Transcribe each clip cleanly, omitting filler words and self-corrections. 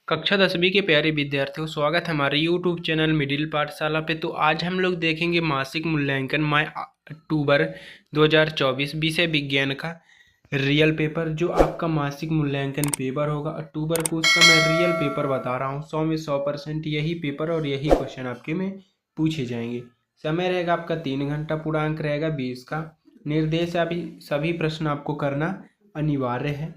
कक्षा 10वीं के प्यारे विद्यार्थियों, स्वागत है हमारे YouTube चैनल मिडिल पाठशाला पे। तो आज हम लोग देखेंगे मासिक मूल्यांकन माह अक्टूबर 2024 विषय विज्ञान का रियल पेपर। जो आपका मासिक मूल्यांकन पेपर होगा अक्टूबर को, उसका मैं रियल पेपर बता रहा हूँ। 100 में 100% यही पेपर और यही क्वेश्चन आपके में पूछे जाएंगे। समय रहेगा आपका 3 घंटा, पूर्णांक रहेगा 20 का। निर्देश अभी सभी प्रश्न आपको करना अनिवार्य है,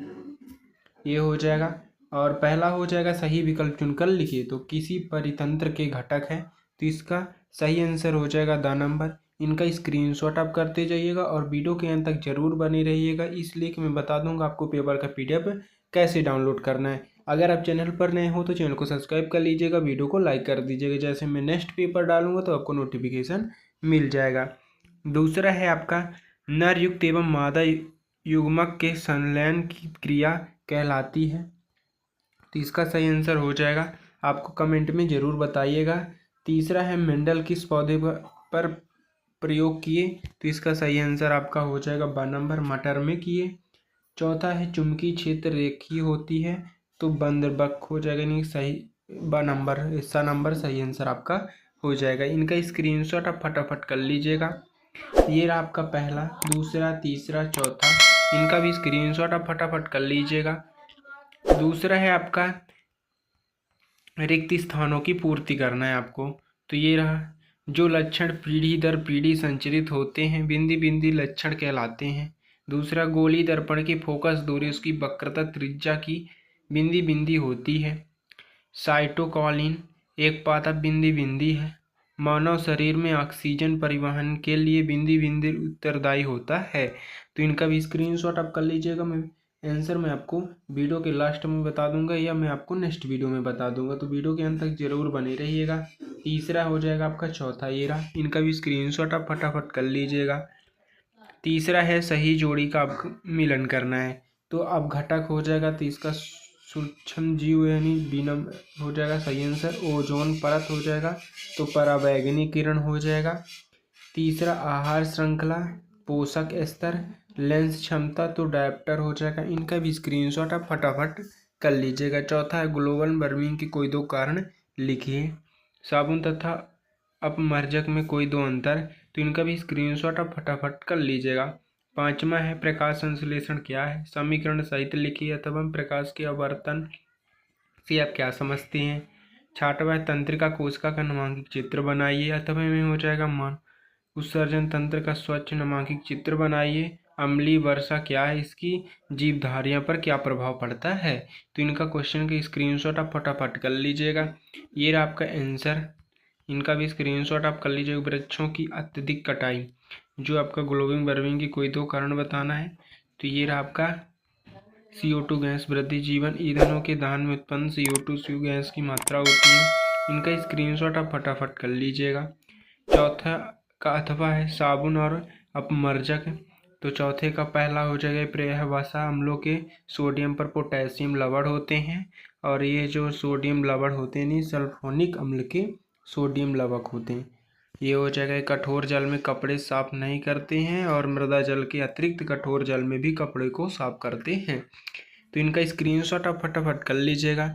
ये हो जाएगा। और पहला हो जाएगा सही विकल्प चुनकर लिखिए। तो किसी परितंत्र के घटक है, तो इसका सही आंसर हो जाएगा द नंबर। इनका स्क्रीनशॉट आप करते जाइएगा और वीडियो के अंत तक जरूर बने रहिएगा, इसलिए कि मैं बता दूंगा आपको पेपर का PDF कैसे डाउनलोड करना है। अगर आप चैनल पर नए हो तो चैनल को सब्सक्राइब कर लीजिएगा, वीडियो को लाइक कर दीजिएगा। जैसे मैं नेक्स्ट पेपर डालूंगा तो आपको नोटिफिकेशन मिल जाएगा। दूसरा है आपका नर युक्त एवं मादा युग्मक के संलयन की क्रिया कहलाती है। तो इसका सही आंसर हो जाएगा, आपको कमेंट में ज़रूर बताइएगा। तीसरा है मेंडल किस पौधे पर प्रयोग किए, तो इसका सही आंसर आपका हो जाएगा ब नंबर, मटर में किए। चौथा है चुंबकीय क्षेत्र रेखीय होती है, तो बंदरबक हो जाएगा, नहीं सही ब नंबर, इसका नंबर सही आंसर आपका हो जाएगा। इनका स्क्रीनशॉट आप फटाफट कर लीजिएगा। ये रहा आपका पहला, दूसरा, तीसरा, चौथा, इनका भी स्क्रीनशॉट आप फटाफट कर लीजिएगा। दूसरा है आपका रिक्त स्थानों की पूर्ति करना है आपको। तो ये रहा, जो लक्षण पीढ़ी दर पीढ़ी संचरित होते हैं बिंदी बिंदी लक्षण कहलाते हैं। दूसरा, गोली दर्पण की फोकस दूरी उसकी वक्रता त्रिज्या की बिंदी बिंदी होती है। साइटोकालिन एक पादप बिंदी बिंदी है। मानव शरीर में ऑक्सीजन परिवहन के लिए बिंदी बिंदी उत्तरदायी होता है। तो इनका भी स्क्रीनशॉट आप कर लीजिएगा। मैं आंसर मैं आपको वीडियो के लास्ट में बता दूंगा या मैं आपको नेक्स्ट वीडियो में बता दूंगा, तो वीडियो के अंत तक जरूर बने रहिएगा। तीसरा हो जाएगा आपका चौथा, ये रहा, इनका भी स्क्रीनशॉट आप फटाफट कर लीजिएगा। तीसरा है सही जोड़ी का आपको मिलन करना है, तो अब घटक हो जाएगा, तो इसका सूक्ष्म जीव यानी बीनम हो जाएगा सही आंसर। ओजोन परत हो जाएगा, तो पराबैंगनी किरण हो जाएगा। तीसरा आहार श्रृंखला, पोषक स्तर, लेंस क्षमता, तो डायप्टर हो जाएगा। इनका भी स्क्रीनशॉट आप फटाफट कर लीजिएगा। चौथा है ग्लोबल वार्मिंग के कोई दो कारण लिखिए। साबुन तथा अपमर्जक में कोई दो अंतर, तो इनका भी स्क्रीनशॉट आप फटाफट कर लीजिएगा। पांचवा है प्रकाश संश्लेषण क्या है, समीकरण सहित लिखिए अथवा प्रकाश के आवर्तन से आप क्या समझते हैं। छठवां है तंत्रिका कोशिका का नामांकित चित्र बनाइए, अथवा में हो जाएगा मान उत्सर्जन तंत्र का स्वच्छ नामांकित चित्र बनाइए। अम्लीय वर्षा क्या है, इसकी जीवधारियों पर क्या प्रभाव पड़ता है। तो इनका क्वेश्चन के स्क्रीनशॉट आप फटाफट कर लीजिएगा। ये रहा आपका आंसर, इनका भी स्क्रीनशॉट आप कर लीजिएगा। वृक्षों की अत्यधिक कटाई, जो आपका ग्लोबल वार्मिंग की कोई दो कारण बताना है। तो ये रहा आपका CO2 गैस वृद्धि, जीवन ईंधनों के दहन में उत्पन्न CO2 गैस की मात्रा होती है। इनका स्क्रीनशॉट आप फटाफट कर लीजिएगा। चौथा का अथवा है साबुन और अपमर्जक, तो चौथे का पहला हो जाएगा पर्यायवासा अम्लों के सोडियम पर पोटेशियम लवण होते हैं, और ये जो सोडियम लवण होते हैं सल्फोनिक अम्ल के सोडियम लवक होते हैं। ये हो जाएगा कठोर जल में कपड़े साफ नहीं करते हैं, और मृदा जल के अतिरिक्त कठोर जल में भी कपड़े को साफ करते हैं। तो इनका स्क्रीनशॉट आप फटाफट कर लीजिएगा।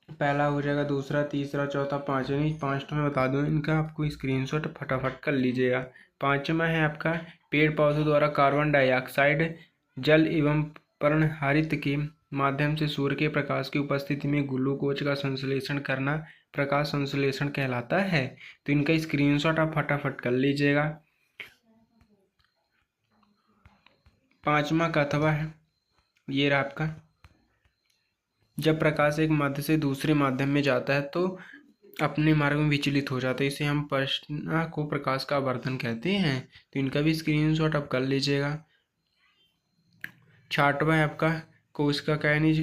पहला हो जाएगा, दूसरा, तीसरा, चौथा, पाँचवा में बता दूं, इनका आपको स्क्रीनशॉट फटाफट कर लीजिएगा। पाँचवा है आपका पेड़ पौधों द्वारा कार्बन डाइऑक्साइड जल एवं पर्णहरित के माध्यम से सूर्य के प्रकाश की उपस्थिति में ग्लूकोज का संश्लेषण करना प्रकाश संश्लेषण कहलाता है। तो इनका स्क्रीनशॉट आप फटाफट कर लीजिएगा। पांचवा का अथवा है, ये रहा आपका, जब प्रकाश एक माध्यम से दूसरे माध्यम में जाता है तो अपने मार्ग में विचलित हो जाता है, इसे हम प्रश्न को प्रकाश का आवर्धन कहते हैं। तो इनका भी स्क्रीनशॉट आप कर लीजिएगा। छठवां है आपका कोशिका का यानी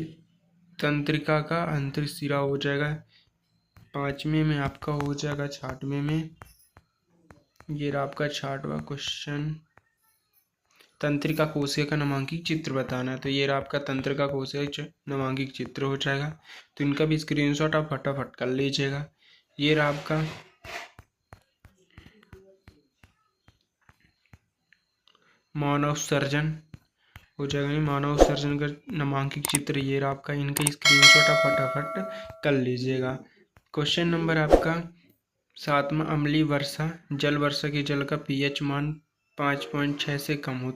तंत्रिका का अंतःशिरा हो जाएगा। पांचवें में आपका हो जाएगा, छठवें में ये रहा आपका छठवां क्वेश्चन, तंत्रिका कोशिका का नामांकित चित्र बताना है। तो ये रहा आपका तंत्रिका कोशिका नामांकित चित्र हो जाएगा। तो इनका भी स्क्रीनशॉट आप फटाफट कर लीजिएगा। ये रहा आपका मानव सर्जन, हो जाएगा। ये मानव सर्जन का नामांकित चित्र ये रहा आपका, इनका स्क्रीनशॉट आप फटाफट कर लीजिएगा। क्वेश्चन नंबर आपका 7वां, अम्लीय वर्षा जल वर्षा के जल का पीएच मान 5.6 से कम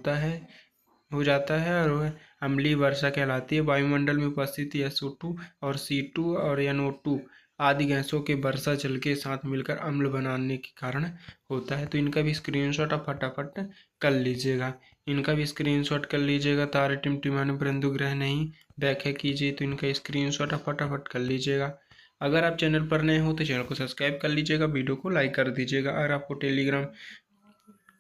हो जाता है और वह अम्लीय वर्षा कहलाती है। वायुमंडल में उपस्थित SO2 और C2 और NO2 आदि गैसों के वर्षा जल के साथ मिलकर अम्ल बनाने के कारण होता है। तो इनका भी स्क्रीनशॉट आप फटाफट कर लीजिएगा। तारे टिमटिमाने परंतु ग्रह नहीं, व्याख्या कीजिए। तो इनका स्क्रीनशॉट आप फटाफट कर लीजिएगा। अगर आप चैनल पर नए हो तो चैनल को सब्सक्राइब कर लीजिएगा, वीडियो को लाइक कर दीजिएगा। अगर आपको टेलीग्राम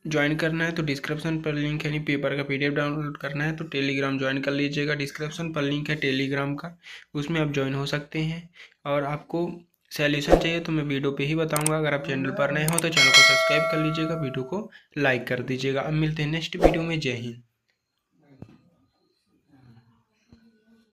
ज्वाइन करना है तो डिस्क्रिप्शन पर लिंक है, नहीं पेपर का PDF डाउनलोड करना है तो टेलीग्राम ज्वाइन कर लीजिएगा। डिस्क्रिप्शन पर लिंक है टेलीग्राम का, उसमें आप ज्वाइन हो सकते हैं। और आपको सॉल्यूशन चाहिए तो मैं वीडियो पे ही बताऊंगा। अगर आप चैनल पर नए हो तो चैनल को सब्सक्राइब कर लीजिएगा, वीडियो को लाइक कर दीजिएगा। अब मिलते हैं नेक्स्ट वीडियो में। जय हिंद।